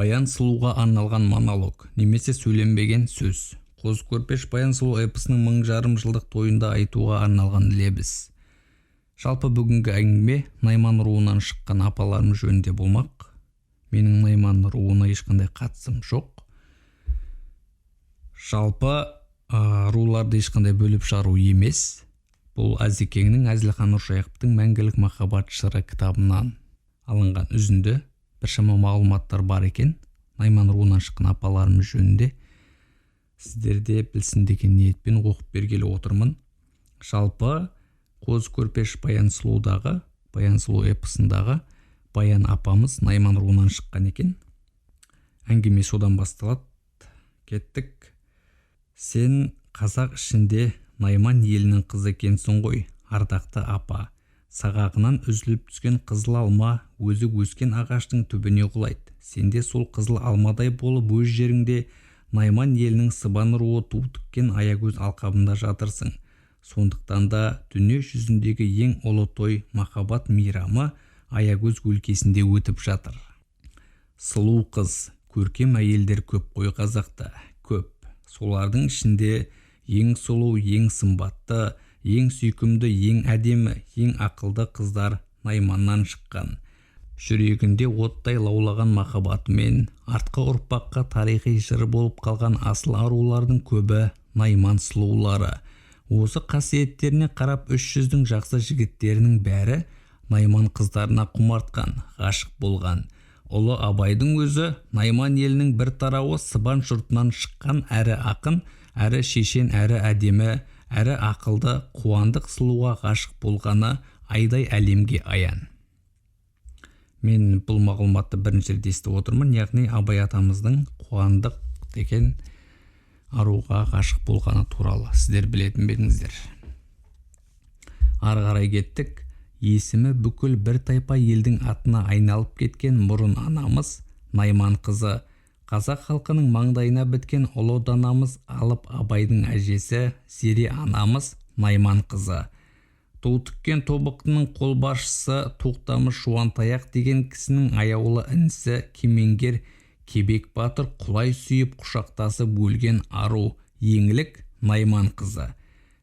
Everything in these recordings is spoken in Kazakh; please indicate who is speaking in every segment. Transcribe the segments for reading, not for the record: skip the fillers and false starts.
Speaker 1: Баян сұлуға арналған монолог немесе сөйленбеген сөз. Қозы көрпеш Баян сұлу эпосының 1000 жарым жылдық тойында айтуға арналған лебіз. Жалпы бүгінгі әңгіме Найман руынан шыққан апаларым жөнінде болмақ. Менің Найман руына ешқандай қатысым жоқ. Жалпы руларды ешқандай бөліп жару емес. Бұл Әзекеңнің Әзілхан Нұршайықовтың Мәңгілік махаббат жыры кітабынан алынған үзінді. Біршама мағлұматтар бар екен. Найман руынан шыққан апаларым жөнінде сіздерде білсін деген ниетпен оқып бергелі отырмын. Жалпы Қозы көрпеш Баян сұлудағы, Баян сұлу эпосындағы Баян апамыз Найман руынан шыққан екен. Әңгіме содан басталады. Кеттік. Сен қазақ ішінде Найман елінің қызы екенсің ғой, ардақты апа. Сағағынан үзіліп түскен қызыл алма өзі өскен ағаштың түбіне құлайды. Сенде сол қызыл алмадай болып өз жеріңде Найман елінің сыбан руы ту тіккен аягөз алқабында жатырсың. Сондықтан да дүние жүзіндегі ең ұлы той махаббат мейрамы аягөз өлкесінде өтіп жатыр. Сұлу қыз, көркем әйелдер көп қой қазақта, көп. Солардың ішінде ең сұлу, ең сымбатты, ең сүйкімді, ең әдемі, ең ақылды қыздар Найманнан шыққан. Жүрегінде оттай лаулаған махаббатымен артқы ұрпаққа тарихи жыр болып қалған асыл арулардың көбі Найман сұлулары. Осы қасиеттеріне қарап 300-дің жақсы жігіттерінің бәрі Найман қыздарына құмартқан, ғашық болған. Ұлы Абайдың өзі Найман елінің бір тарауы сыбан жұртынан шыққан әрі ақын, әрі шешен, әрі әдемі, әрі ақылды Қуандық сұлуға ғашық болғаны айдай әлемге аян. Мен бұл мағлұматты бірінші рет естіп отырмын, яғни Абай атамыздың Қуандық деген аруға ғашық болғаны туралы. Сіздер білетін бедіңіздер. Ары қарай кеттік. Есімі бүкіл бір тайпа елдің атына айналып кеткен мұрын анамыз Найман қызы. Қазақ халқының маңдайына біткен ұлы данамыз алып Абайдың әжесі Зере анамыз Найман қызы. Ту тіккен тобықтының қолбасшысы Тоқтамыс Жуантаяқ деген кісінің аяулы інісі Кемеңгер Кебек батыр құлай сүйіп құшақтасып өлген ару еңлік Найман қызы.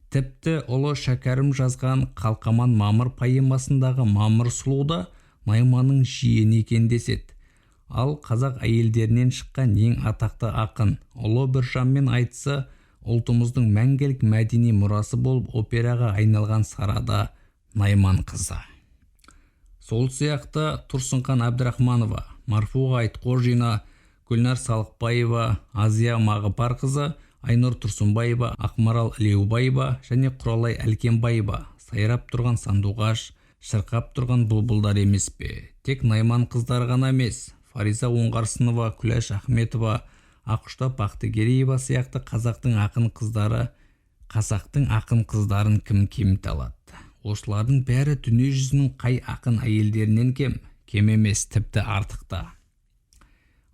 Speaker 1: Тіпті ұлы Шәкәрім жазған Қалқаман Мамыр поэмасындағы Мамыр сұлу да Найманның жиені екен деседі. Ал қазақ әйелдерінен шыққан ең атақты ақын ұлы Біржанмен айтысы ұлтымыздың мәңгілік мәдени мұрасы болып операға айналған Сарада Найман қызы. Сол сияқты Тұрсынхан Әбдірахманова, Марфуға Айтқожина, Гүлнар Салықбаева, Азия Мағыпарқызы, Айнұр Тұрсынбаева, Ақмарал Ілеубаева және Құралай Әлкенбаева сайрап тұрған сандуғаш, шырқап тұрған бұлбұлдар емес пе? Тек Найман қыздар ғана емес, Фариза Оңғарсынова, Күләш Ахметова, Ақұшта Бақтыгереева сияқты қазақтың ақын қыздарын кім кеміте алады? Осылардың бәрі дүние жүзінің қай ақын әйелдерінен кем емес, тіпті артықта.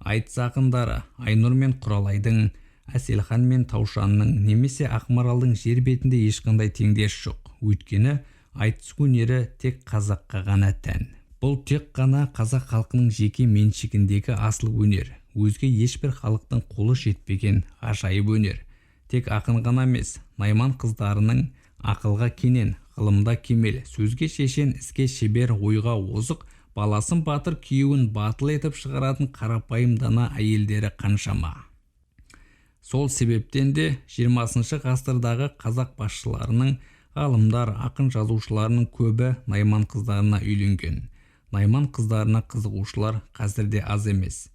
Speaker 1: Айтыс ақындары Айнұр мен Құралайдың, Әселхан мен Таушанның немесе Ақмаралдың жер бетінде ешқандай теңдес жоқ. Өйткені айтыс өнері тек қазаққа ғана тән. Бұл тек қана қазақ халқының жеке меншігіндегі асыл өнер. Өзге ешбір халықтың қолы жетпеген ғажайып өнер. Тек ақын ғана емес, Найман қыздарының ақылға кенен, ғылымда кемел, сөзге шешен, іске шебер, ойға озық, баласын батыр, күйеуін батыл етіп шығаратын қарапайым дана әйелдері қаншама. Сол себептен де 20 ғасырдағы қазақ басшыларының, ғалымдар, ақын жазушыларының көбі Найман қыздарына үйленген. Найман қыздарына қызығушылар қазірде аз емес.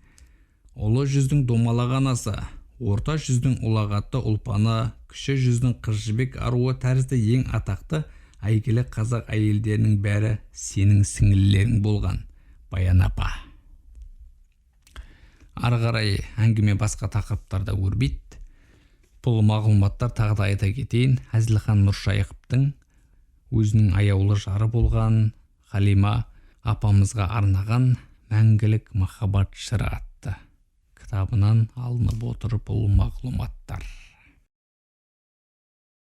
Speaker 1: Ұлы жүздің домалақ анасы, орта жүздің ұлағатты ұлпаны, кіші жүздің қыз жібек аруы тәрізді ең атақты әйгілі қазақ әйелдерінің бәрі сенің сіңлілерің болған, Баян апа. Ары қарай әңгіме басқа тақырыптарда өрбейді. Бұл мағлұматтар тағы да айта кетейін. Әзілхан Нұршайықовтың өзінің аяулы жары болған Халима апамызға арнаған Мәңгілік махаббат жыры атты кітабынан алынып отыр бұл мағлұматтар.